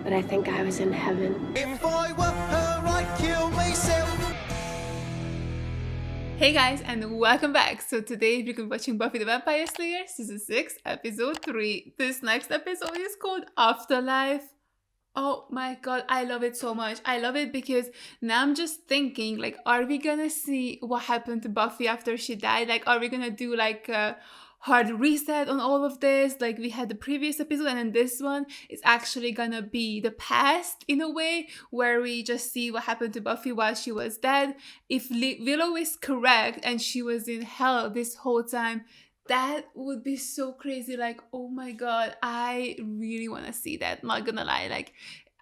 but I think I was in heaven. If I were her, I'd kill myself. Hey guys, and welcome back. So today we're going to be watching Buffy the Vampire Slayer Season 6, Episode 3. This next episode is called Afterlife. Oh my god, I love it so much. I love it because now I'm just thinking, like, are we gonna see what happened to Buffy after she died? Like, are we gonna do like a hard reset on all of this? Like we had the previous episode, and then this one is actually gonna be the past in a way, where we just see what happened to Buffy while she was dead. If Willow is correct and she was in hell this whole time, that would be so crazy. Like, oh my god, I really want to see that, not gonna lie. Like,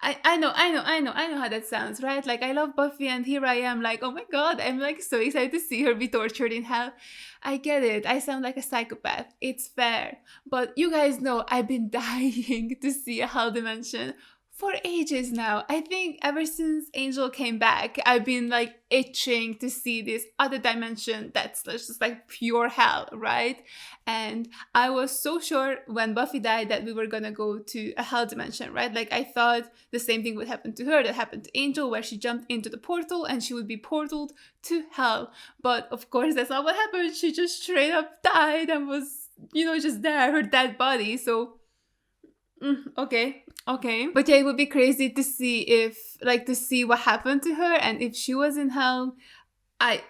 I know how that sounds, right? Like, I love Buffy, and here I am like, oh my god, I'm like so excited to see her be tortured in hell. I get it, I sound like a psychopath, it's fair, but you guys know I've been dying to see a hell dimension for ages now. I think ever since Angel came back, I've been like itching to see this other dimension that's just like pure hell, right? And I was so sure when Buffy died that we were gonna go to a hell dimension, right? Like, I thought the same thing would happen to her that happened to Angel, where she jumped into the portal and she would be portaled to hell. But of course, that's not what happened. She just straight up died and was, just there, her dead body. So okay. But yeah, it would be crazy to see what happened to her, and if she was in hell. I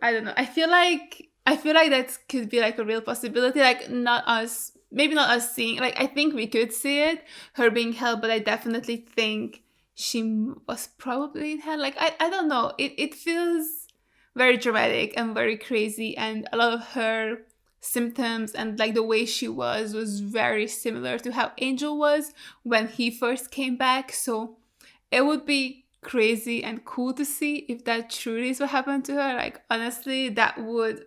don't know. I feel like that could be like a real possibility. Like, maybe not us seeing. Like, I think we could see it, her being hell, but I definitely think she was probably in hell. Like, I don't know. It feels very dramatic and very crazy, and a lot of her symptoms and like the way she was very similar to how Angel was when he first came back. So it would be crazy and cool to see if that truly is what happened to her. Like, honestly, that would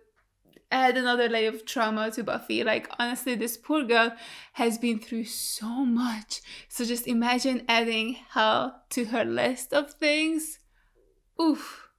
add another layer of trauma to Buffy. Like, honestly, this poor girl has been through so much. So just imagine adding hell to her list of things. Oof.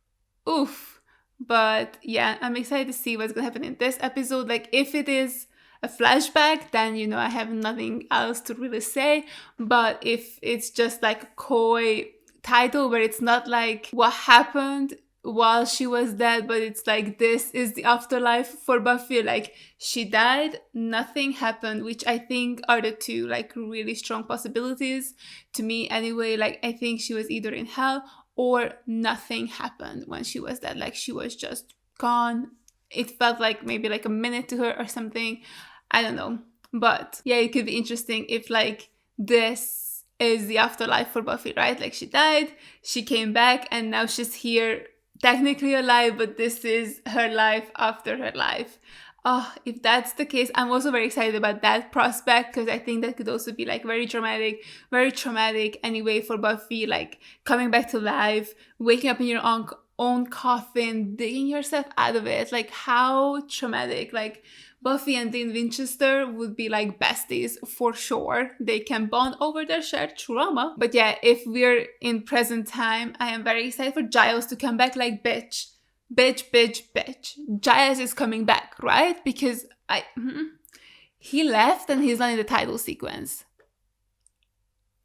But yeah, I'm excited to see what's gonna happen in this episode. Like, if it is a flashback, then I have nothing else to really say. But if it's just like a coy title where it's not like what happened while she was dead, but it's like, this is the afterlife for Buffy, like she died, nothing happened, which I think are the two like really strong possibilities to me anyway. Like, I think she was either in hell or nothing happened when she was dead. Like, she was just gone. It felt like maybe like a minute to her or something. I don't know. But yeah, it could be interesting if like this is the afterlife for Buffy, right? Like, she died, she came back, and now she's here technically alive, but this is her life after her life. Oh, if that's the case, I'm also very excited about that prospect, because I think that could also be like very dramatic, very traumatic anyway for Buffy, like coming back to life, waking up in your own coffin, digging yourself out of it. Like, how traumatic. Like, Buffy and Dean Winchester would be like besties for sure. They can bond over their shared trauma. But yeah, if we're in present time, I am very excited for Giles to come back. Like, bitch. Giles is coming back, right? Because he left and he's not in the title sequence.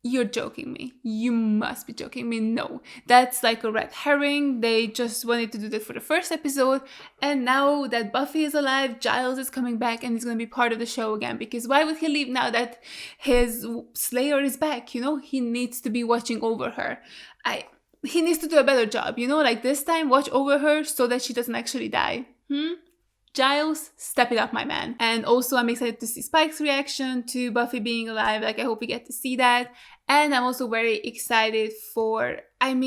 You're joking me. You must be joking me. No, that's like a red herring. They just wanted to do that for the first episode. And now that Buffy is alive, Giles is coming back and he's going to be part of the show again. Because why would he leave now that his Slayer is back? He needs to be watching over her. He needs to do a better job, like this time, watch over her so that she doesn't actually die. Giles, step it up, my man. And also, I'm excited to see Spike's reaction to Buffy being alive. Like, I hope we get to see that. And I'm also very excited I'm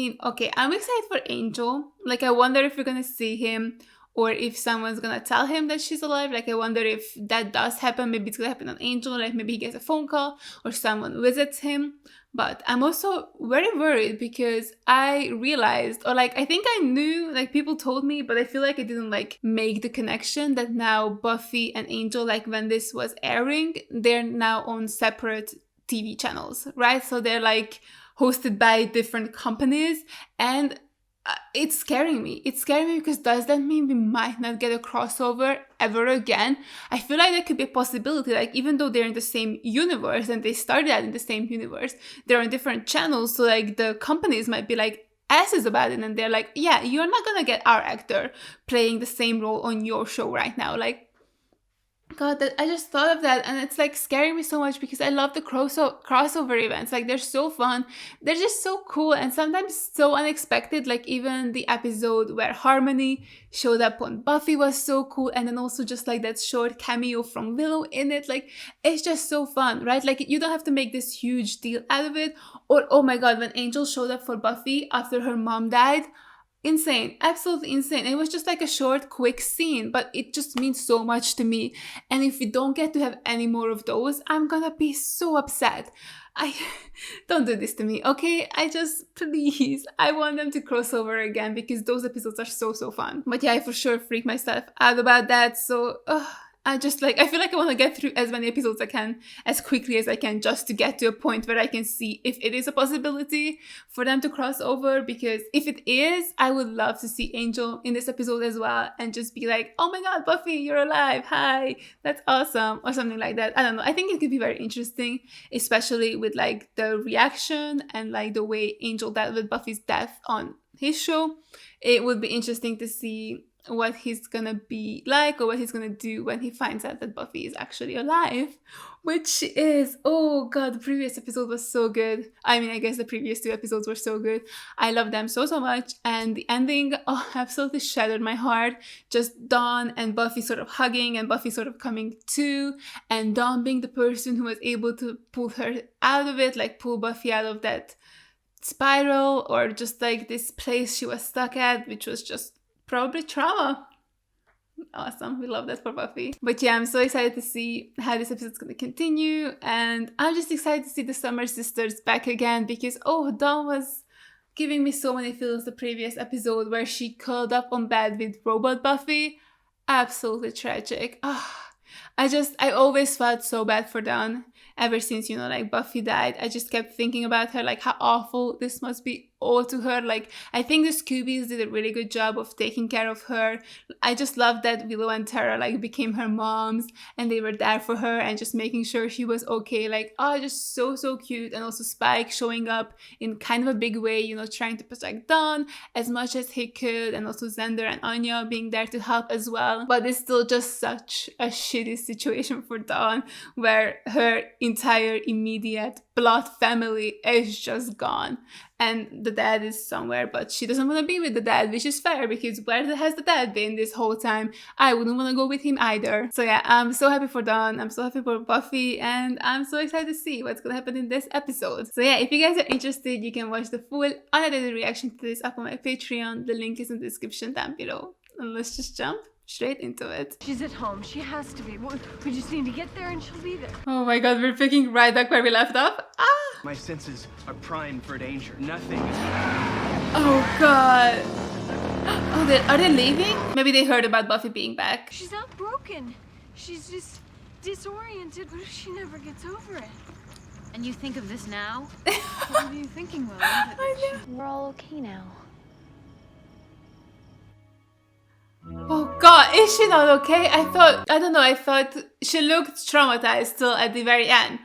excited for Angel. Like, I wonder if we're gonna see him, or if someone's gonna tell him that she's alive. Like, I wonder if that does happen. Maybe it's gonna happen on Angel. Like, maybe he gets a phone call or someone visits him. But I'm also very worried because I realized, or like, I think I knew, like people told me, but I feel like I didn't like make the connection that now Buffy and Angel, like when this was airing, they're now on separate TV channels, right? So they're like hosted by different companies. And it's scaring me. It's scaring me because does that mean we might not get a crossover ever again? I feel like there could be a possibility, like even though they're in the same universe and they started out in the same universe, they're on different channels. So like the companies might be like asses about it and they're like, yeah, you're not gonna get our actor playing the same role on your show right now. Like, God, I just thought of that and it's like scaring me so much because I love the crossover events. Like they're so fun. They're just so cool and sometimes so unexpected. Like even the episode where Harmony showed up on Buffy was so cool. And then also just like that short cameo from Willow in it. Like it's just so fun, right? Like you don't have to make this huge deal out of it. Or, oh my God, when Angel showed up for Buffy after her mom died, insane, absolutely insane. It was just like a short, quick scene, but it just means so much to me. And if we don't get to have any more of those, I'm gonna be so upset. I don't do this to me, okay? Please, I want them to cross over again because those episodes are so fun. But yeah, I for sure freak myself out about that. So I feel like I want to get through as many episodes as I can, as quickly as I can, just to get to a point where I can see if it is a possibility for them to cross over. Because if it is, I would love to see Angel in this episode as well and just be like, oh my God, Buffy, you're alive. Hi, that's awesome. Or something like that. I don't know. I think it could be very interesting, especially with like the reaction and like the way Angel dealt with Buffy's death on his show. It would be interesting to see what he's gonna be like or what he's gonna do when he finds out that Buffy is actually alive, which is, oh God, the previous episode was so good. I mean, I guess the previous 2 episodes were so good. I love them so much, and the ending, absolutely shattered my heart. Just Dawn and Buffy sort of hugging and Buffy sort of coming to, and Dawn being the person who was able to pull her out of it, like pull Buffy out of that spiral or just like this place she was stuck at, which was just probably trauma. Awesome. We love that for Buffy. But yeah, I'm so excited to see how this episode's going to continue. And I'm just excited to see the Summer sisters back again because, Dawn was giving me so many feels the previous episode where she curled up on bed with Robot Buffy. Absolutely tragic. I always felt so bad for Dawn ever since, like Buffy died. I just kept thinking about her, like how awful this must be all to her. Like I think the Scoobies did a really good job of taking care of her. I just love that Willow and Tara like became her moms and they were there for her and just making sure she was okay. Like just so cute. And also Spike showing up in kind of a big way, trying to protect Dawn as much as he could, and also Xander and Anya being there to help as well. But it's still just such a shitty situation for Dawn where her entire immediate blood family is just gone. And the dad is somewhere, but she doesn't want to be with the dad, which is fair because where has the dad been this whole time? I wouldn't want to go with him either. So yeah, I'm so happy for Dawn. I'm so happy for Buffy. And I'm so excited to see what's going to happen in this episode. So yeah, if you guys are interested, you can watch the full unedited reaction to this up on my Patreon. The link is in the description down below. And let's just jump straight into it. She's at home. She has to be. We just need to get there and she'll be there. Oh my God, we're picking right back where we left off. My senses are primed for danger. Nothing is... Oh God. Are they leaving? Maybe they heard about Buffy being back. She's not broken. She's just disoriented. What if she never gets over it? And you think of this now? What are you thinking, Willow? We're all okay now. Oh God, is she not okay? I thought she looked traumatized still at the very end.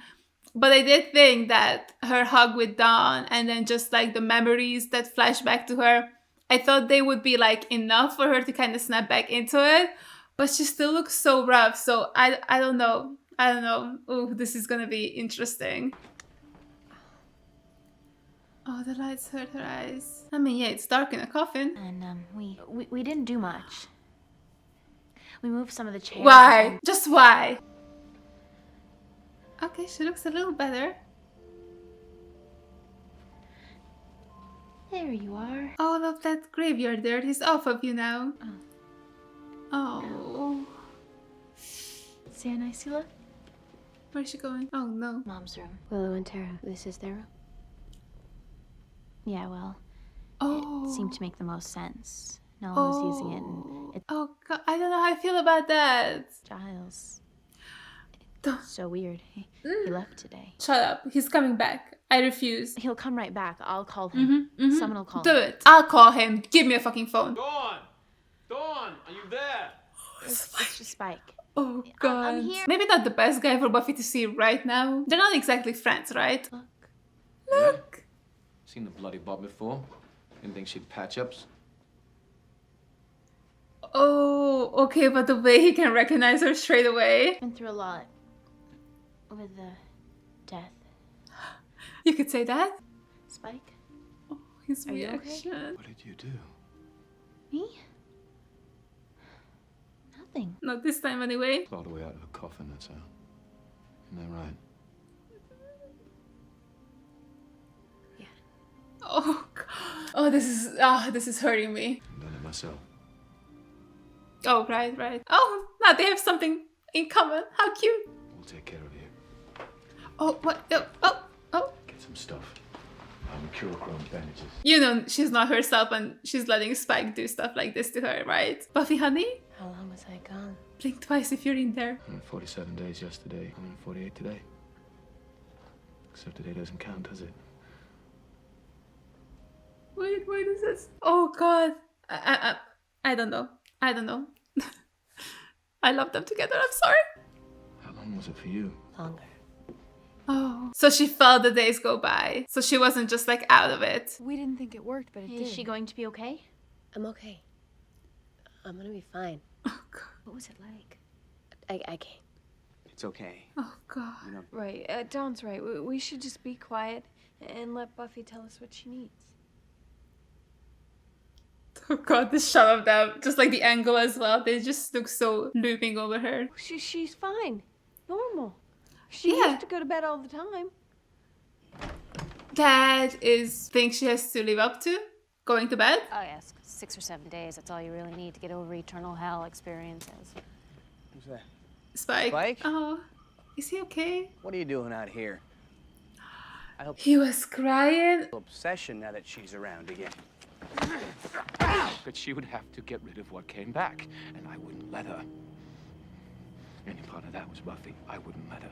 But I did think that her hug with Dawn and then just like the memories that flash back to her, I thought they would be like enough for her to kind of snap back into it. But she still looks so rough. So I don't know. Oh, this is gonna be interesting. Oh, the lights hurt her eyes. I mean, yeah, it's dark in a coffin. And we didn't do much. We moved some of the chairs. Why? Just why? Okay, she looks a little better. There you are. All of that graveyard dirt is off of you now. Oh. See how nice you look? Where's she going? Oh no. Mom's room. Willow and Tara, this is their room. Yeah, well, Oh. it seemed to make the most sense. No one was using it, and it's Oh God, I don't know how I feel about that. Giles. Don't- It's so weird. He left today. Shut up. He's coming back. I refuse. He'll come right back. I'll call him. Someone will call Do him. it. I'll call him. Give me a fucking phone. Dawn! Dawn, are you there? It's just Spike. Oh god. I'm here. Maybe not the best guy for Buffy to see right now. They're not exactly friends, right? Look. Seen the bloody Bob before. Didn't think she'd patch ups. Oh, okay, but the way he can recognize her straight away. Been through a lot with the death. You could say that. Spike? His Are you okay? reaction. What did you do? Me? Nothing. Not this time anyway. Clawed away out of a coffin, that's how. Isn't that right? Oh god. Oh, this is hurting me. I've done it myself. Oh, right. Oh, now they have something in common. How cute. We'll take care of you. Oh, what? Oh. Get some stuff. I'm Curochrome bandages. You know, she's not herself and she's letting Spike do stuff like this to her, right? Buffy, honey? How long was I gone? Blink twice if you're in there. 147 days yesterday, 148 today. Except today doesn't count, does it? Wait, what is this? Oh god. I don't know. I love them together, I'm sorry. How long was it for you? Longer. Oh. So she felt the days go by. So she wasn't just like out of it. We didn't think it worked, but it did. Is she going to be okay? I'm okay. I'm gonna be fine. Oh god. What was it like? I can't. It's okay. Oh god. You know, Right, Dawn's right. We should just be quiet and let Buffy tell us what she needs. Oh god, this shot of them. Just like the angle as well. They just look so looping over her. She's fine. Normal. She Yeah. used to go to bed all the time. That is thing she has to live up to. Going to bed. Oh, yes. 6 or 7 days. That's all you really need to get over eternal hell experiences. who's that? Spike. Spike? Oh. Is he okay? What are you doing out here? I hope He was crying. obsession now that she's around again. But she would have to get rid of what came back, and I wouldn't let her. Any part of that was Buffy. I wouldn't let her.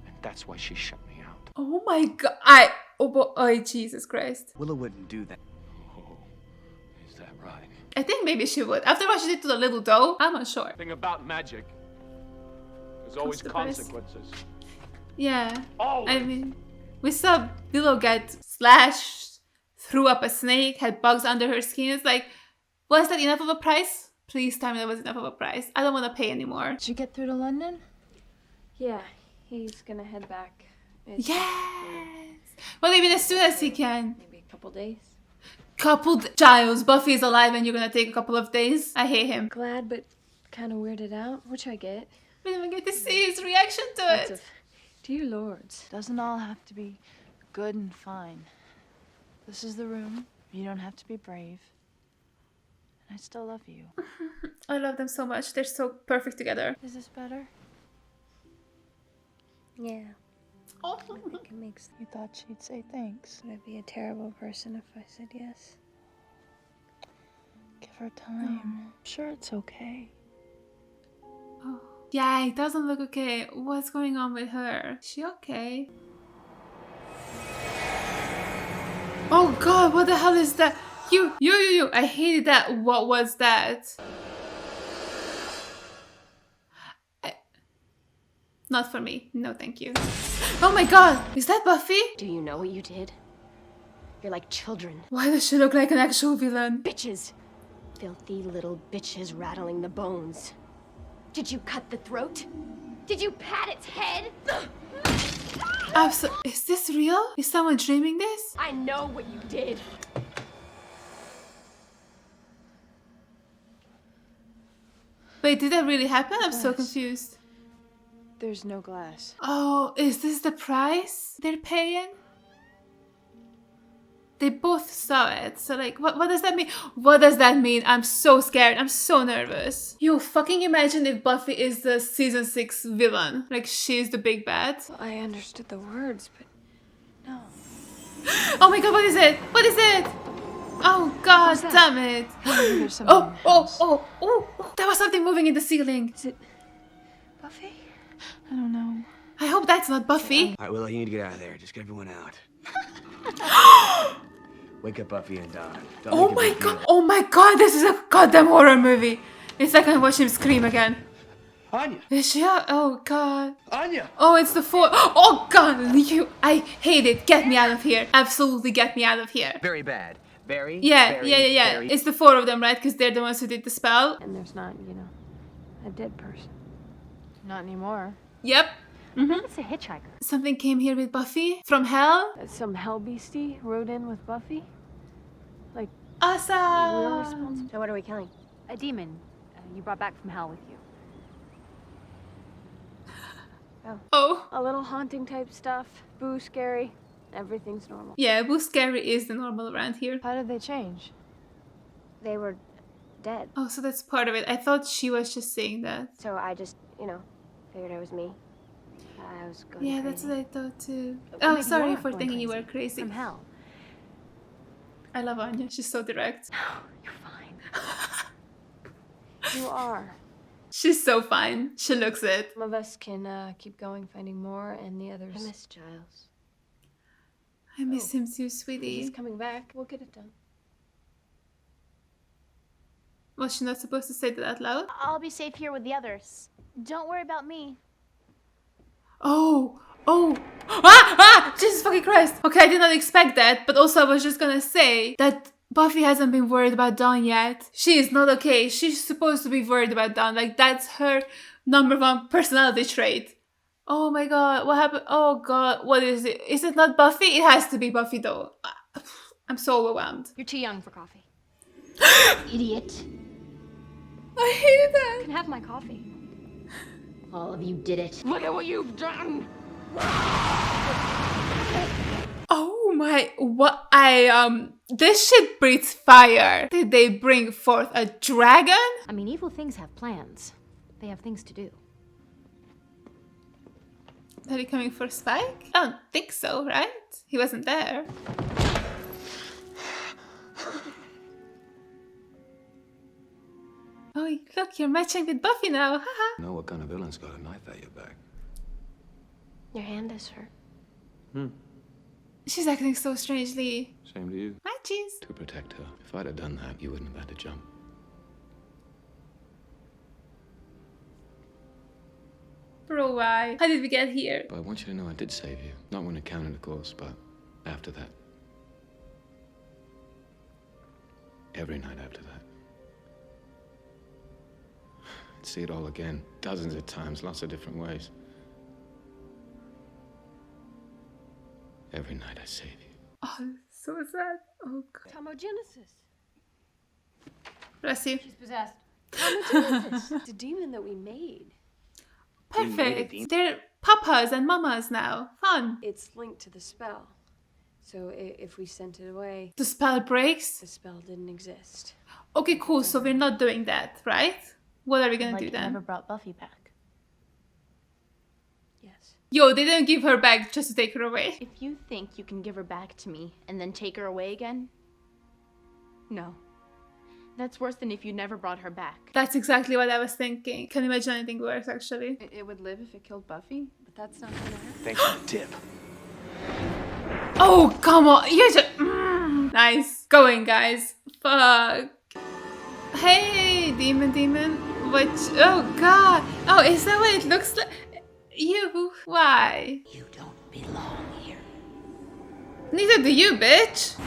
And that's why she shut me out. Oh my god. Oh, Jesus Christ. Willow wouldn't do that. Oh, is that right? I think maybe she would. After what she did to the little doll, I'm not sure. Thing about magic. There's always Consequence. consequences. Yeah. Always. I mean, we saw Willow get slashed, threw up a snake, had bugs under her skin. It's like, was that enough of a price? Please tell me that was enough of a price. I don't want to pay anymore. Did you get through to London? Yeah, he's gonna head back. It's Yes! Well, even as soon as he can. maybe a couple days. Giles, Buffy is alive and you're gonna take a couple of days. I hate him. Glad, but kind of weirded out, which I get. We didn't even get to see his reaction to Lots it. of, dear lords. Doesn't all have to be good and fine. This is the room. You don't have to be brave. And I still love you. I love them so much. They're so perfect together. Is this better? Yeah. Oh. I think it makes. You thought she'd say thanks. I'd be a terrible person if I said yes. Give her time. I'm sure it's okay. Oh. Yeah, it doesn't look okay. What's going on with her? Is she okay? Oh god, what the hell is that? You. I hated that. What was that? Not for me. No, thank you. Oh my god, is that Buffy? Do you know what you did? You're like children. Why does she look like an actual villain? Bitches. Filthy little bitches rattling the bones. Did you cut the throat? Did you pat its head? Is this real? Is someone dreaming this? I know what you did. Wait, did that really happen? I'm so confused. There's no glass. Oh, is this the price they're paying? They both saw it. So like, what does that mean? What does that mean? I'm so scared. I'm so nervous. You fucking imagine if Buffy is the season 6 villain. Like, she's the big bad. I understood the words, but no. Oh my god, what is it? What is it? Oh god, damn it. There's something in the house. Oh. There was something moving in the ceiling. Is it Buffy? I don't know. I hope that's not Buffy. All right, Willow, you need to get out of there. Just get everyone out. Wake up Buffy and Dawn. Don't Oh make a my big god. deal. Oh my god, this is a goddamn horror movie. It's like I watch him scream again. Anya! Is she out? Oh god. Anya! Oh, it's the four. Oh god, I hate it. Get me out of here. Absolutely get me out of here. Very bad. Very, Yeah. very- It's the four of them, right? Because they're the ones who did the spell. And there's not, you know, a dead person. Not anymore. Yep. It's a hitchhiker. Something came here with Buffy from hell. Some hell beastie rode in with Buffy. Like, Awesome. we're responsible. So what are we killing? A demon you brought back from hell with you. Oh. A little haunting type stuff. Boo, scary. Everything's normal. Yeah, Boo Scary is the normal around here. How did they change? They were dead. Oh, so that's part of it. I thought she was just saying that. So I just, you know, figured it was me. I was going Yeah, crazy. that's what I thought too. But Oh, maybe sorry you are for going thinking you crazy. were crazy. From hell. I love Anya. She's so direct. You're fine. You are. She's so fine. She looks it. Some of us can keep going, finding more, and the others. I miss Giles. I miss him too, He's sweetie. coming back. We'll get it done. Was she not supposed to say that out loud? I'll be safe here with the others. Don't worry about me. Oh. Jesus fucking Christ. Okay, I did not expect that, but also I was just gonna say that Buffy hasn't been worried about Dawn yet. She is not okay. She's supposed to be worried about Dawn. Like, that's her #1 personality trait. Oh my god, what happened? Oh god, what is it? Is it not Buffy? It has to be Buffy though. I'm so overwhelmed. You're too young for coffee. Idiot. I hate that. You can have my coffee. All of you did it. Look at what you've done! Oh my, what, this shit breathes fire. Did they bring forth a dragon? I mean, evil things have plans. They have things to do. Are they coming for Spike? I don't think so, right? He wasn't there. Oh, look, you're matching with Buffy now. Haha. Know what kind of villain's got a knife at your back? Your hand is hurt. She's acting so strangely. Same to you. Hi, cheese. To protect her. If I'd have done that, you wouldn't have had to jump. Bro, why? How did we get here? But I want you to know I did save you. Not when it counted, of course, but after that. Every night after that. I'd see it all again. Dozens of times, lots of different ways. Every night I save you. Oh, so sad. Oh, God. Tomogenesis. Bless you. She's possessed. Tomogenesis. It's a demon that we made. Perfect. They're papas and mamas now. Fun. It's linked to the spell. So if we sent it away, The spell breaks. the spell didn't exist. Okay, cool. So we're not doing that, right? What are we gonna Like do you then? never brought Buffy back. Yes. Yo, they didn't give her back just to take her away. If you think you can give her back to me and then take her away again, no. That's worse than if you never brought her back. That's exactly what I was thinking. Can you imagine anything worse, actually? It would live if it killed Buffy, but that's not gonna happen. Thanks for the tip. Oh, come on. You're just... Nice. Going, guys. Fuck. Hey, demon. What? Oh, God. Oh, is that what it looks like? You. Why? You don't belong here. Neither do you, bitch.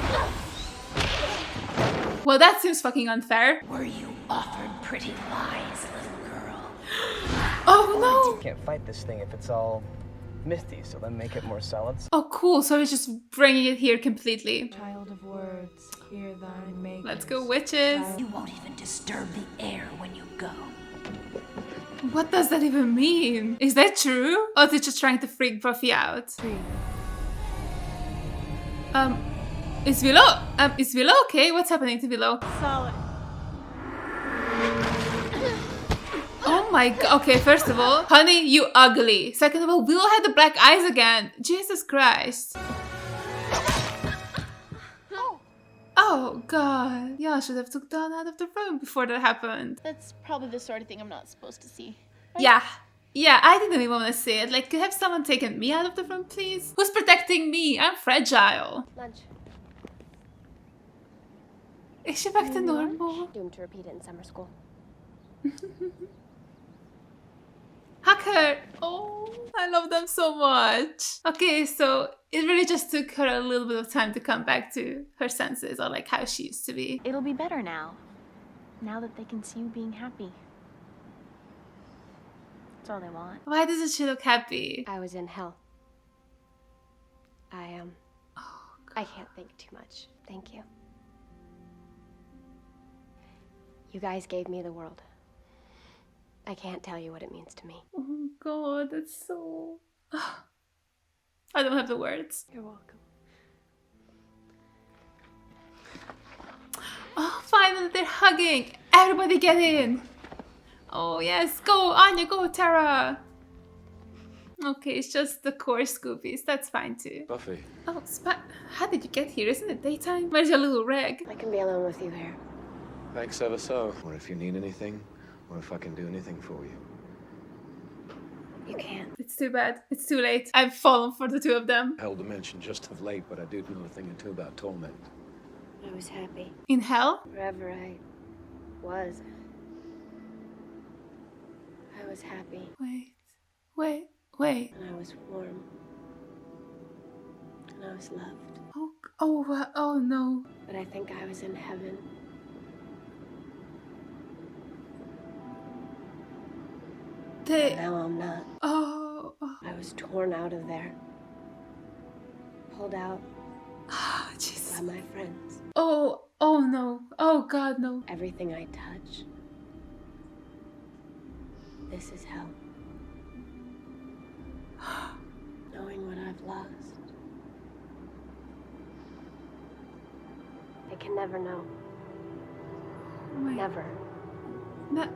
Well, that seems fucking unfair. Were you offered pretty lies, little girl? Oh, no. Can't fight this thing if it's all misty, so then make it more solid. Oh, cool. So we're just bringing it here completely. Child of words, hear thy makers. Let's go, witches. You won't even disturb the air when you go. What does that even mean? Is that true? Or is it just trying to freak Buffy out? Is Willow okay? What's happening to Willow? Solid. Oh my god. Okay, first of all, honey, you ugly. Second of all, Willow had the black eyes again. Jesus Christ. Oh god. Yeah, I should have took Dawn out of the room before that happened. That's probably the sort of thing I'm not supposed to see. Yeah. Yeah, I didn't even want to say it. Like, could have someone taken me out of the room, please? Who's protecting me? I'm fragile. Lunch. Is she back to normal? Doomed to repeat it in summer school. Hug her! Oh, I love them so much. Okay, so it really just took her a little bit of time to come back to her senses, or like how she used to be. It'll be better now. Now that they can see you being happy. That's all they want. Why doesn't she look happy? I was in hell. I can't think too much. Thank you. You guys gave me the world. I can't tell you what it means to me. Oh god, that's so... I don't have the words. You're welcome. Oh, finally they're hugging! Everybody get in! Oh yes, go Anya, go Tara! Okay, it's just the core Scoobies, that's fine too. Buffy. Oh, how did you get here? Isn't it daytime? Where's your little rag? I can be alone with you here. Thanks ever so. Or if you need anything, or if I can do anything for you. You can't. It's too bad. It's too late. I've fallen for the two of them. Hell dimension just of late, but I do know a thing or two about torment. I was happy. In hell? Wherever I was. I was happy. Wait. And I was warm. And I was loved. Oh no. But I think I was in heaven. Now I'm not. Oh. I was torn out of there. Pulled out Jesus. by my friends. Oh no. Oh god, no. Everything I touch. This is hell. Knowing what I've lost. They can never know. Never. No.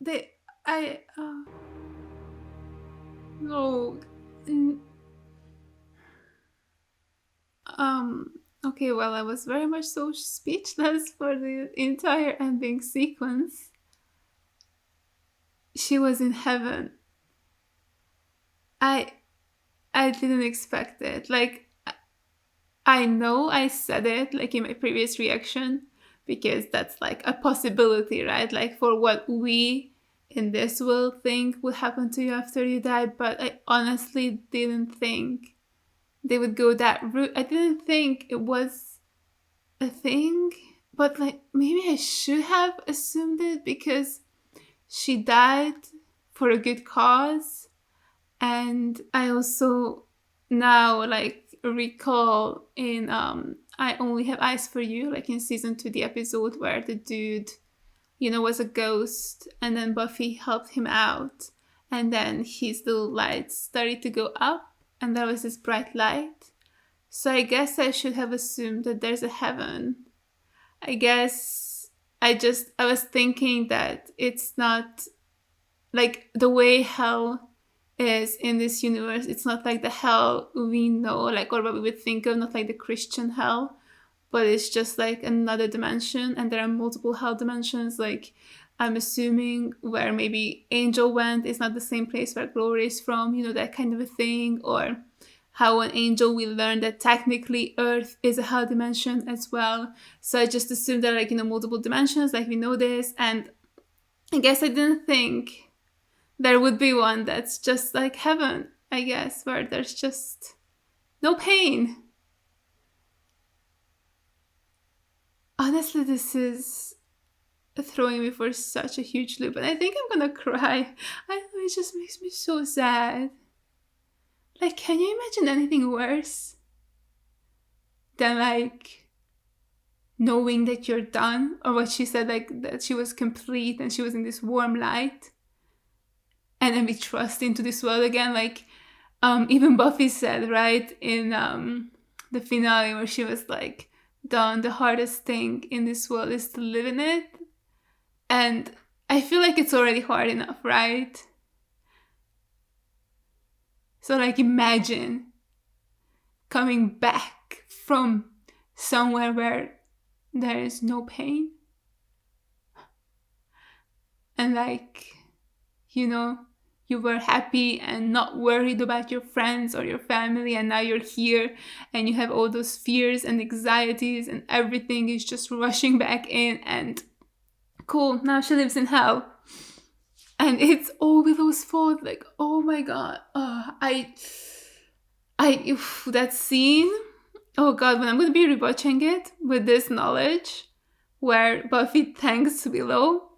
Okay, well, I was very much so speechless for the entire ending sequence. She was in heaven. I didn't expect it. Like, I know I said it, like, in my previous reaction, because that's, like, a possibility, right? Like, for what we in this world think would happen to you after you die, but I honestly didn't think they would go that route. I didn't think it was a thing, but, like, maybe I should have assumed it because she died for a good cause. And I also now, like, recall in I Only Have Eyes for You, like in season 2, the episode where the dude, was a ghost, and then Buffy helped him out, and then his little lights started to go up, and there was this bright light. So I guess I should have assumed that there's a heaven. I guess I was thinking that it's not like the way hell is in this universe. It's not like the hell we know, like, or what we would think of, not like the Christian hell, but it's just like another dimension, and there are multiple hell dimensions. Like, I'm assuming where maybe Angel went is not the same place where Glory is from, that kind of a thing, or how an angel will learn that technically Earth is a hell dimension as well. So I just assumed that, like, multiple dimensions, like we know this, and I guess I didn't think there would be one that's just like heaven, I guess, where there's just no pain. Honestly, this is throwing me for such a huge loop, and I think I'm gonna cry. I don't know, it just makes me so sad. Like, can you imagine anything worse than, like, knowing that you're done? Or what she said, like, that she was complete and she was in this warm light, and then we trust into this world again. Like, even Buffy said, right, in the finale, where she was like, done, the hardest thing in this world is to live in it. And I feel like it's already hard enough, right? So, like, imagine coming back from somewhere where there is no pain. And, like, you you were happy and not worried about your friends or your family, and now you're here and you have all those fears and anxieties and everything is just rushing back in, and cool, now she lives in hell. And it's all Willow's fault. Like, oh my god. That scene. Oh god, when I'm going to be rewatching it with this knowledge, where Buffy thanks Willow,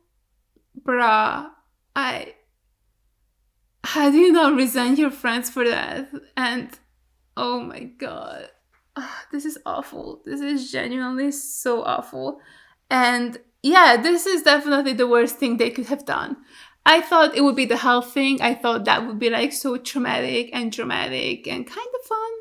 bruh, how do you not resent your friends for that? And oh my god, this is awful. This is genuinely so awful. And yeah, this is definitely the worst thing they could have done. I thought it would be the hell thing. I thought that would be like so traumatic and dramatic and kind of fun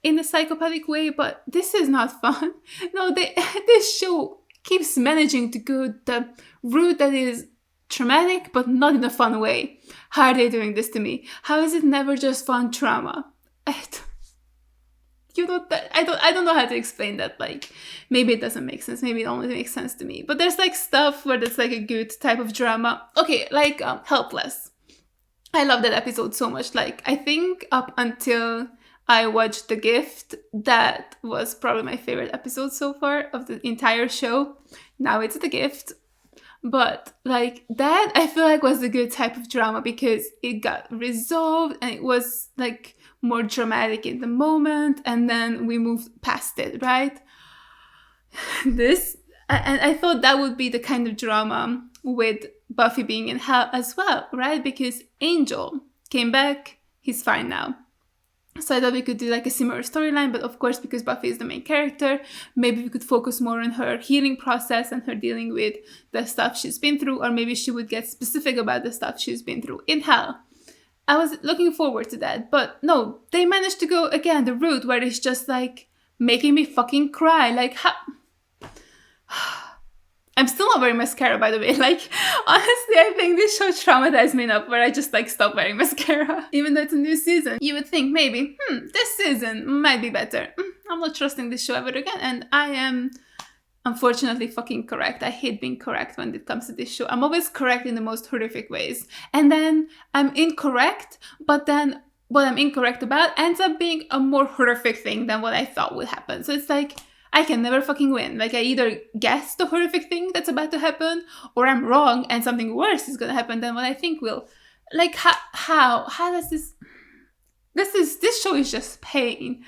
in a psychopathic way, but this is not fun. No, this show keeps managing to go the route that is traumatic, but not in a fun way. How are they doing this to me? How is it never just fun trauma? I don't know how to explain that. Like, maybe it doesn't make sense. Maybe it only makes sense to me. But there's like stuff where that's like a good type of drama. Okay, like Helpless. I love that episode so much. Like, I think up until I watched The Gift, that was probably my favorite episode so far of the entire show. Now it's The Gift. But like that, I feel like was a good type of drama because it got resolved and it was like more dramatic in the moment, and then we moved past it, right? And I thought that would be the kind of drama with Buffy being in hell as well, right? Because Angel came back, he's fine now. So I thought we could do like a similar storyline, but of course, because Buffy is the main character, maybe we could focus more on her healing process and her dealing with the stuff she's been through, or maybe she would get specific about the stuff she's been through in hell. I was looking forward to that, but no, they managed to go again the route where it's just like making me fucking cry. Like, how? I'm still not wearing mascara, by the way. Like, honestly, I think this show traumatized me enough where I just like stopped wearing mascara. Even though it's a new season, you would think maybe, this season might be better. I'm not trusting this show ever again, and I am unfortunately fucking correct. I hate being correct when it comes to this show. I'm always correct in the most horrific ways. And then I'm incorrect, but then what I'm incorrect about ends up being a more horrific thing than what I thought would happen. So it's like, I can never fucking win. Like, I either guess the horrific thing that's about to happen, or I'm wrong and something worse is gonna happen than what I think will. Like, how does this show is just pain.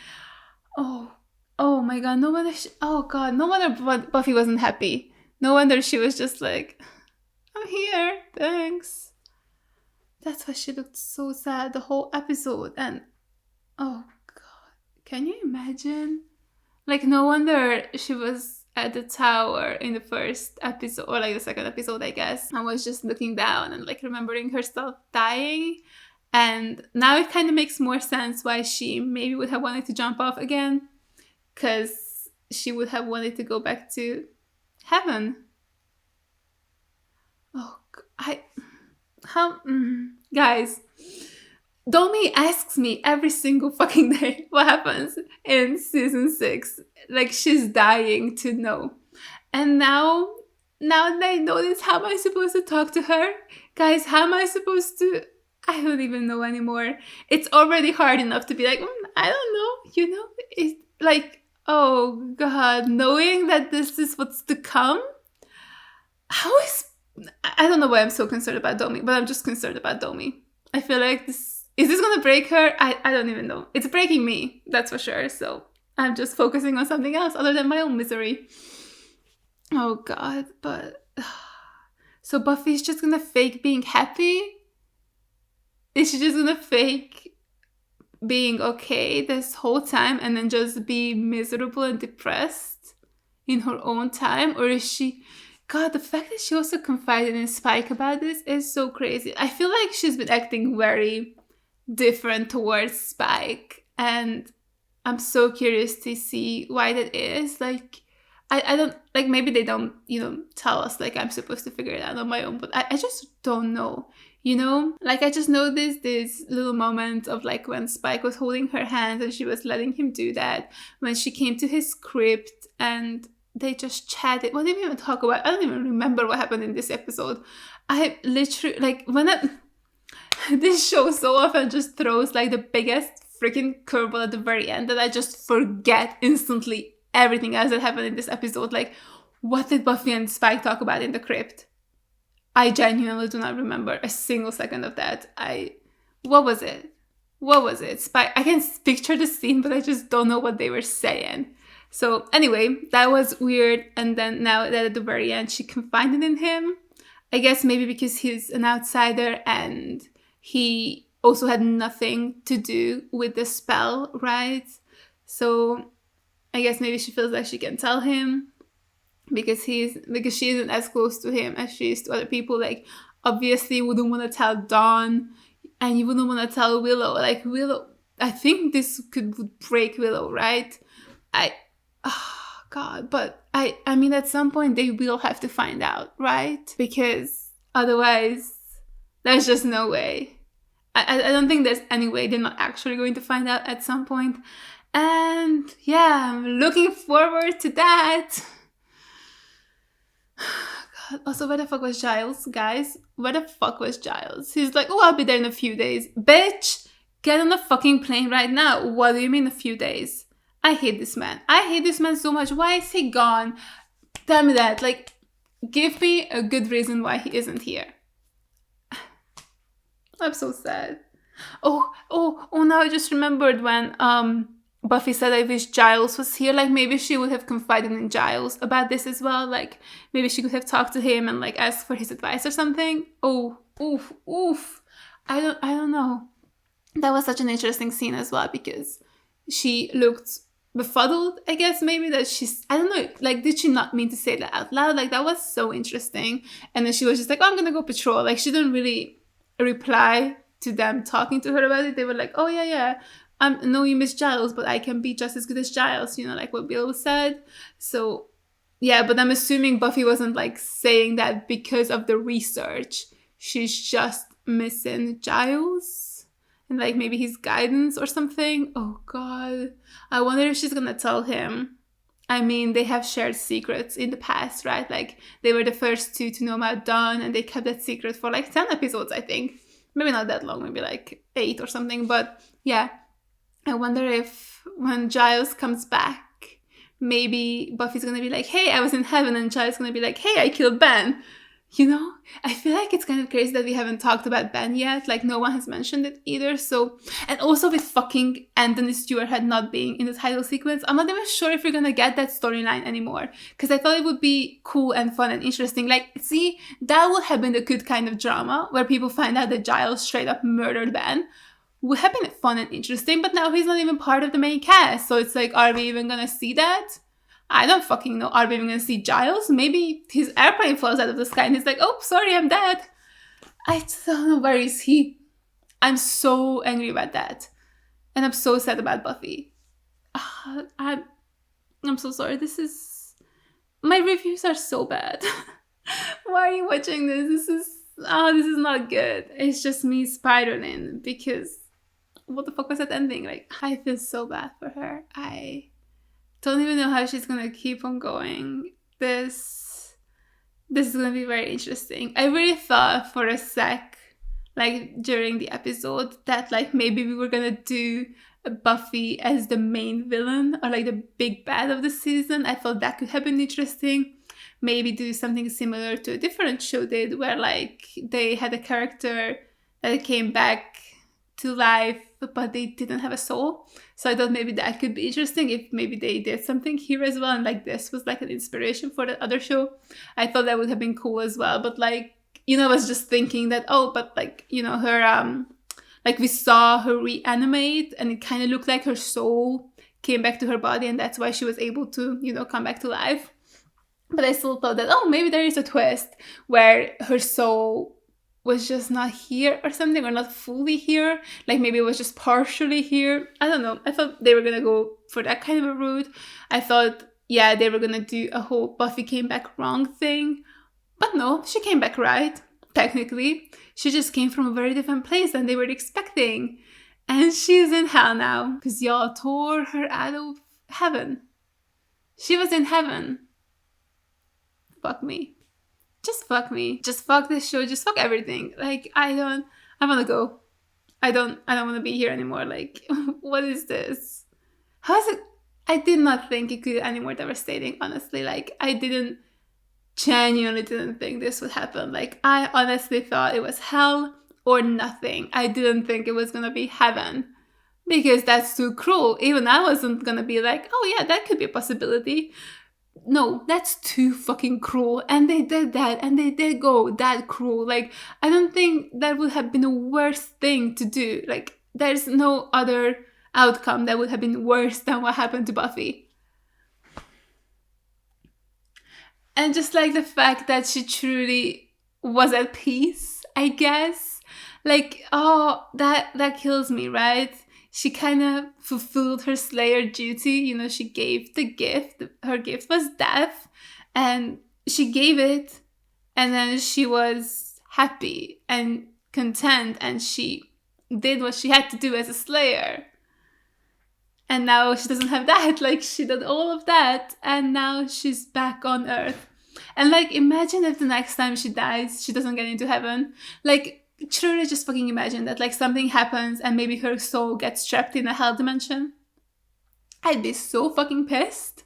Oh my god, no wonder Buffy wasn't happy. No wonder she was just like, I'm here, thanks. That's why she looked so sad the whole episode. And oh god, can you imagine? Like, no wonder she was at the tower in the first episode, or like the second episode, I guess. I was just looking down and like remembering herself dying. And now it kind of makes more sense why she maybe would have wanted to jump off again. Because she would have wanted to go back to heaven. Guys, Domi asks me every single fucking day what happens in season 6. Like, she's dying to know. And now they know this. How am I supposed to talk to her? Guys, how am I supposed to... I don't even know anymore. It's already hard enough to be like, I don't know, you know? It's like, oh god, knowing that this is what's to come? I don't know why I'm so concerned about Domi, but I'm just concerned about Domi. I feel like is this gonna break her? I don't even know. It's breaking me, that's for sure. So I'm just focusing on something else other than my own misery. Oh god, but... So Buffy's just gonna fake being happy? Is she just gonna fake being okay this whole time and then just be miserable and depressed in her own time? Or is she... God, the fact that she also confided in Spike about this is so crazy. I feel like she's been acting very different towards Spike, and I'm so curious to see why that is. Like, I don't, like, maybe they don't, tell us, like, I'm supposed to figure it out on my own, but I just don't know, Like, I just noticed this little moment of, like, when Spike was holding her hand and she was letting him do that, when she came to his crypt and they just chatted. What did we even talk about? I don't even remember what happened in this episode. I literally, like, this show so often just throws like the biggest freaking curveball at the very end that I just forget instantly everything else that happened in this episode. Like, what did Buffy and Spike talk about in the crypt? I genuinely do not remember a single second of that. What was it? What was it? Spike, I can picture the scene, but I just don't know what they were saying. So anyway, that was weird. And then now that at the very end, she confided in him. I guess maybe because he's an outsider and he also had nothing to do with the spell, right? So I guess maybe she feels like she can tell him because she isn't as close to him as she is to other people. Like, obviously you wouldn't want to tell Dawn and you wouldn't want to tell Willow. Like, Willow, I think this would break Willow, right? God, but I mean, at some point they will have to find out, right? Because otherwise, there's just no way. I don't think there's any way they're not actually going to find out at some point. And yeah, I'm looking forward to that. God, also, where the fuck was Giles, guys? Where the fuck was Giles? He's like, oh, I'll be there in a few days. Bitch, get on the fucking plane right now. What do you mean a few days? I hate this man. I hate this man so much. Why is he gone? Tell me that. Like, give me a good reason why he isn't here. I'm so sad. Oh, now I just remembered when Buffy said I wish Giles was here. Like, maybe she would have confided in Giles about this as well. Like, maybe she could have talked to him and like asked for his advice or something. Oh, oof. I don't know. That was such an interesting scene as well because she looked befuddled, I guess, maybe that she's, I don't know, like, did she not mean to say that out loud? Like, that was so interesting. And then she was just like, oh, I'm gonna go patrol. Like, she didn't really reply to them talking to her about it. They were like, oh yeah, I know you miss Giles, but I can be just as good as Giles, you know, like what Bill said. So yeah, but I'm assuming Buffy wasn't like saying that because of the research. She's just missing Giles and like maybe his guidance or something. Oh God, I wonder if she's gonna tell him. I mean, they have shared secrets in the past, right? Like, they were the first two to know about Dawn, and they kept that secret for like 10 episodes, I think. Maybe not that long, maybe like 8 or something. But yeah, I wonder if when Giles comes back, maybe Buffy's gonna be like, hey, I was in heaven, and Giles gonna be like, hey, I killed Ben. You know, I feel like it's kind of crazy that we haven't talked about Ben yet. Like, no one has mentioned it either. So, and also with fucking Anthony Stewart Head not being in the title sequence, I'm not even sure if we're gonna get that storyline anymore. Because I thought it would be cool and fun and interesting. Like, see, that would have been a good kind of drama where people find out that Giles straight up murdered Ben. Would have been fun and interesting, but now he's not even part of the main cast. So it's like, are we even gonna see that? I don't fucking know. Are we even gonna see Giles? Maybe his airplane falls out of the sky and he's like, oh, sorry, I'm dead. I don't know, where is he? I'm so angry about that. And I'm so sad about Buffy. I'm so sorry. My reviews are so bad. Why are you watching this? This is not good. It's just me spiraling because what the fuck was that ending? Like, I feel so bad for her. I don't even know how she's gonna keep on going. This is gonna be very interesting. I really thought for a sec, like during the episode, that like maybe we were gonna do Buffy as the main villain or like the big bad of the season. I thought that could have been interesting. Maybe do something similar to a different show did, where like they had a character that came back to life, but they didn't have a soul. So I thought maybe that could be interesting if maybe they did something here as well. And like this was like an inspiration for the other show. I thought that would have been cool as well. But like, you know, I was just thinking that, oh, but like, you know, her, like we saw her reanimate and it kind of looked like her soul came back to her body. And that's why she was able to, you know, come back to life. But I still thought that, oh, maybe there is a twist where her soul was just not here or something, or not fully here. Like maybe it was just partially here. I don't know. I thought they were gonna go for that kind of a route. I thought, yeah, they were gonna do a whole Buffy came back wrong thing. But no, she came back right, technically. She just came from a very different place than they were expecting. And she's in hell now, because y'all tore her out of heaven. She was in heaven. Fuck me. Just fuck me. Just fuck this show. Just fuck everything. Like, I I want to go. I don't want to be here anymore. Like, what is this? How is it? I did not think it could be any more devastating, honestly. Like, I genuinely didn't think this would happen. Like, I honestly thought it was hell or nothing. I didn't think it was gonna be heaven, because that's too cruel. Even I wasn't gonna be like, oh yeah, that could be a possibility. No, that's too fucking cruel. And they did that, and they did go that cruel. Like, I don't think that would have been a worse thing to do. Like, there's no other outcome that would have been worse than what happened to Buffy. And just like the fact that she truly was at peace, I guess. Like, oh, that kills me, right? She kind of fulfilled her Slayer duty. You know, she gave the gift. Her gift was death. And she gave it. And then she was happy and content. And she did what she had to do as a Slayer. And now she doesn't have that. Like, she did all of that. And now she's back on Earth. And, like, imagine if the next time she dies, she doesn't get into heaven. Like, truly just fucking imagine that, like, something happens and maybe her soul gets trapped in a hell dimension. I'd be so fucking pissed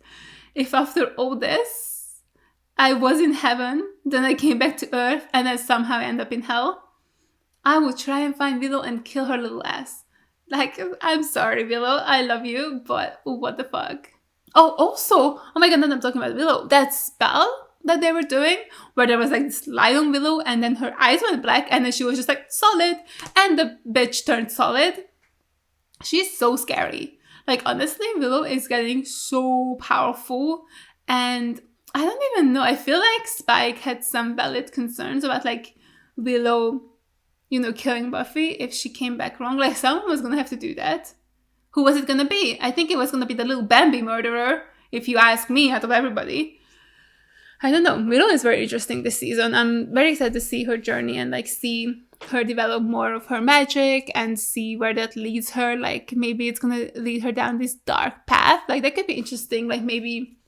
if after all this, I was in heaven, then I came back to Earth, and then somehow I end up in hell. I would try and find Willow and kill her little ass. Like, I'm sorry, Willow, I love you, but what the fuck? Oh, also, oh my god, then I'm talking about Willow. That spell that they were doing, where there was like this light on Willow, and then her eyes went black, and then she was just like solid, and the bitch turned solid. She's so scary. Like, honestly, Willow is getting so powerful, and I don't even know. I feel like Spike had some valid concerns about, like, Willow, you know, killing Buffy if she came back wrong. Like, someone was gonna have to do that. Who was it gonna be? I think it was gonna be the little Bambi murderer, if you ask me, out of everybody. I don't know. Willow is very interesting this season. I'm very excited to see her journey and, like, see her develop more of her magic and see where that leads her. Like, maybe it's gonna lead her down this dark path. Like, that could be interesting. Like, maybe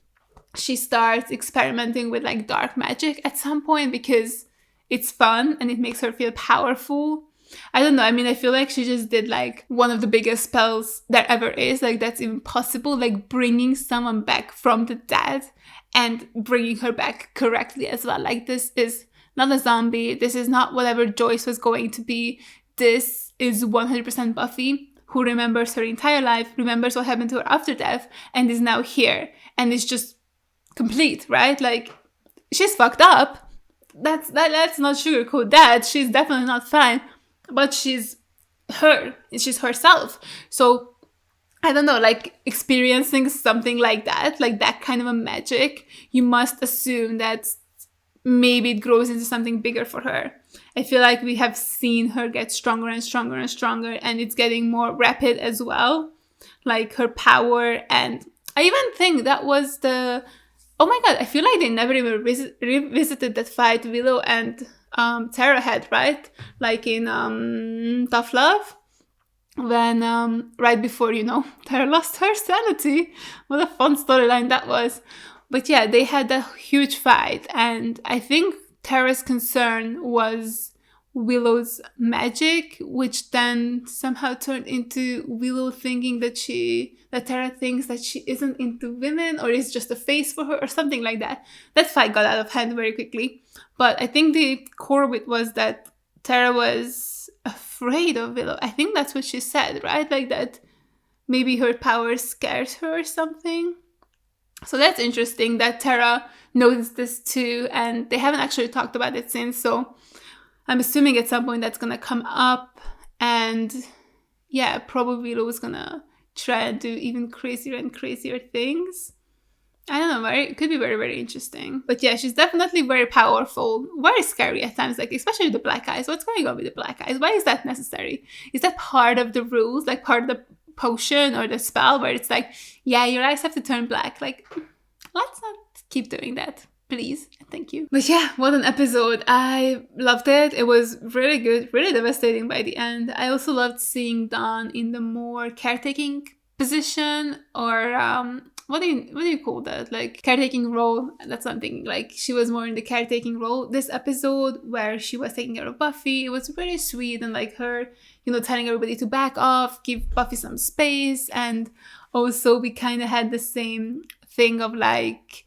she starts experimenting with, like, dark magic at some point because it's fun and it makes her feel powerful. I don't know. I mean, I feel like she just did, like, one of the biggest spells there ever is. Like, that's impossible. Like, bringing someone back from the dead and bringing her back correctly as well. Like, this is not a zombie. This is not whatever Joyce was going to be. This is 100% Buffy, who remembers her entire life, remembers what happened to her after death, and is now here. And is just complete, right? Like, she's fucked up. Let's not sugarcoat that. She's definitely not fine. But she's her. She's herself. So, I don't know, like, experiencing something like that kind of a magic, you must assume that maybe it grows into something bigger for her. I feel like we have seen her get stronger and stronger and stronger, and it's getting more rapid as well. Like, her power, and I even think that was oh my god, I feel like they never even revisited that fight Willow and Tara had, right? Like in Tough Love. When, right before, you know, Tara lost her sanity. What a fun storyline that was. But yeah, they had a huge fight. And I think Tara's concern was Willow's magic, which then somehow turned into Willow thinking that Tara thinks that she isn't into women or is just a face for her or something like that. That fight got out of hand very quickly. But I think the core of it was that Tara was afraid of Willow. I think that's what she said, right? Like that maybe her power scares her or something. So that's interesting that Tara noticed this too, and they haven't actually talked about it since, so I'm assuming at some point that's gonna come up, and yeah, probably Willow's gonna try and do even crazier and crazier things. I don't know, it could be very, very interesting. But yeah, she's definitely very powerful, very scary at times, like especially the black eyes. What's going on with the black eyes? Why is that necessary? Is that part of the rules, like part of the potion or the spell where it's like, yeah, your eyes have to turn black? Like, let's not keep doing that, please. Thank you. But yeah, what an episode. I loved it. It was really good, really devastating by the end. I also loved seeing Dawn in the more caretaking position, or what do you call that? Like caretaking role. That's what I'm thinking. Like she was more in the caretaking role. This episode where she was taking care of Buffy, it was very sweet, and like her, you know, telling everybody to back off, give Buffy some space, and also we kind of had the same thing of like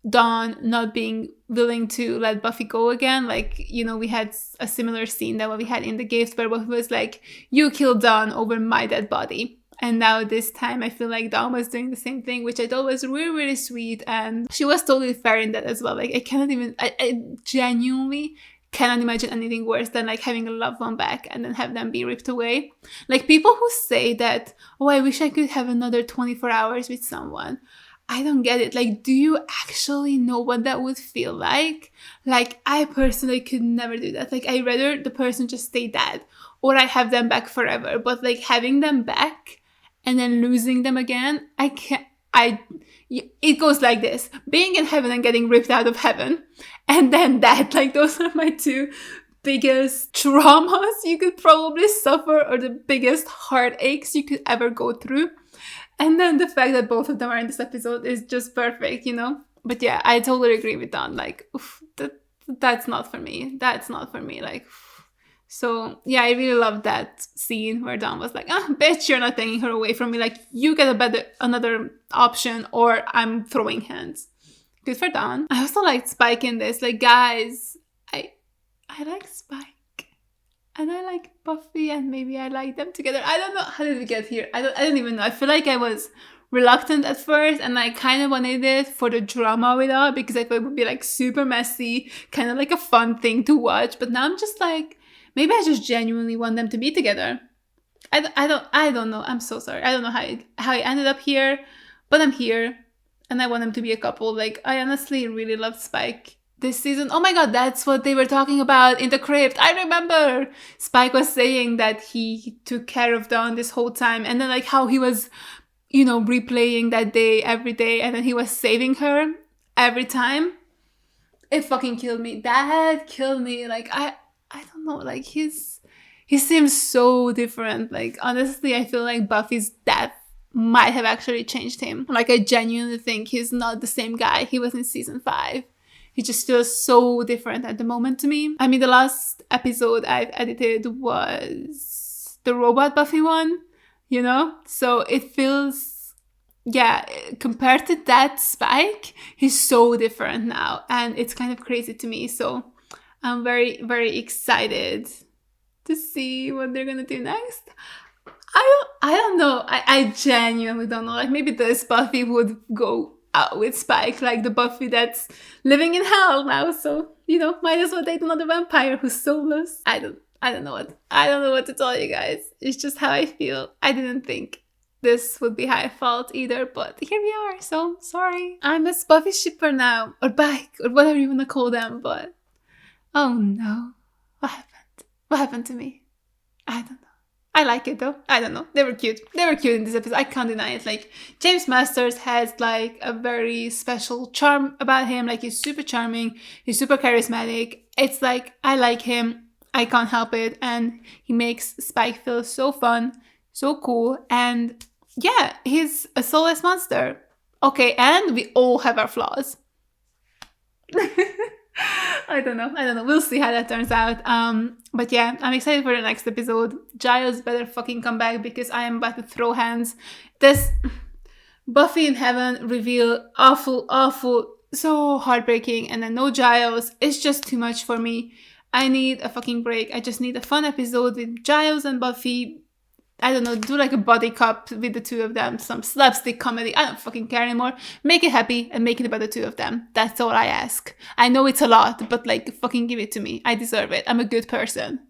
Dawn not being willing to let Buffy go again. Like, you know, we had a similar scene that what we had in The Gift where Buffy was like, you killed Dawn over my dead body. And now this time I feel like Dawn was doing the same thing, which I thought was really, really sweet. And she was totally fair in that as well. Like I genuinely cannot imagine anything worse than like having a loved one back and then have them be ripped away. Like people who say that, oh, I wish I could have another 24 hours with someone. I don't get it. Like, do you actually know what that would feel like? Like, I personally could never do that. Like, I'd rather the person just stay dead or I have them back forever. But like having them back and then losing them again, I can't. It goes like this: being in heaven and getting ripped out of heaven, and then that. Like, those are my two biggest traumas you could probably suffer, or the biggest heartaches you could ever go through. And then the fact that both of them are in this episode is just perfect, you know? But yeah, I totally agree with Dawn. Like, oof, that's not for me. That's not for me. Like, so yeah, I really love that scene where Dawn was like, bitch, you're not taking her away from me. Like, you get another option or I'm throwing hands. Good for Dawn. I also liked Spike in this. Like, guys, I like Spike. And I like Buffy, and maybe I like them together. I don't know. How did we get here? I don't even know. I feel like I was reluctant at first, and I kind of wanted it for the drama with her, because I thought it would be like super messy, kind of like a fun thing to watch. But now I'm just like, maybe I just genuinely want them to be together. I don't know. I'm so sorry. I don't know how I ended up here, but I'm here, and I want them to be a couple. Like, I honestly really loved Spike this season. Oh my god, that's what they were talking about in the crypt. I remember Spike was saying that he took care of Dawn this whole time, and then like how he was, you know, replaying that day every day, and then he was saving her every time. It fucking killed me. That killed me. Like, I don't know, like he seems so different. Like, honestly, I feel like Buffy's death might have actually changed him. Like, I genuinely think he's not the same guy he was in season 5. He just feels so different at the moment to me. I mean, the last episode I've edited was the robot Buffy one, you know? So it feels, yeah, compared to that Spike, he's so different now. And it's kind of crazy to me. So I'm very, very excited to see what they're gonna do next. I don't know. I genuinely don't know. Like, maybe this Buffy would go out with Spike, like the Buffy that's living in hell now. So, you know, might as well date another vampire who's soulless. I don't know what to tell you guys. It's just how I feel. I didn't think this would be how I felt either, but here we are. So sorry. I'm a Buffy shipper now, or bike, or whatever you wanna call them. But oh no, what happened? What happened to me? I don't know. I like it though. I don't know. They were cute. They were cute in this episode. I can't deny it. Like, James Masters has like a very special charm about him. Like, he's super charming. He's super charismatic. It's like, I like him. I can't help it. And he makes Spike feel so fun, so cool. And yeah, he's a soulless monster. Okay, and we all have our flaws. I don't know. We'll see how that turns out. But yeah, I'm excited for the next episode. Giles better fucking come back, because I am about to throw hands. This Buffy in Heaven reveal, awful, so heartbreaking. And then no Giles. It's just too much for me. I need a fucking break. I just need a fun episode with Giles and Buffy. I don't know, do like a buddy cop with the two of them, some slapstick comedy. I don't fucking care anymore. Make it happy and make it about the two of them. That's all I ask. I know it's a lot, but like, fucking give it to me. I deserve it. I'm a good person.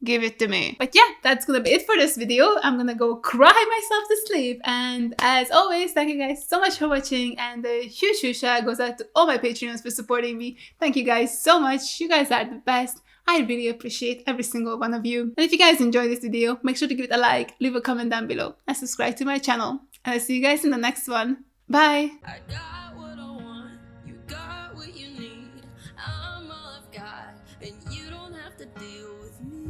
Give it to me. But yeah, that's gonna be it for this video. I'm gonna go cry myself to sleep. And as always, thank you guys so much for watching. And a huge shout goes out to all my Patreons for supporting me. Thank you guys so much. You guys are the best. I really appreciate every single one of you. And if you guys enjoyed this video, make sure to give it a like, leave a comment down below, and subscribe to my channel. And I'll see you guys in the next one. Bye! I got what I want, you got what you need. I'm all I've got, and you don't have to deal with me.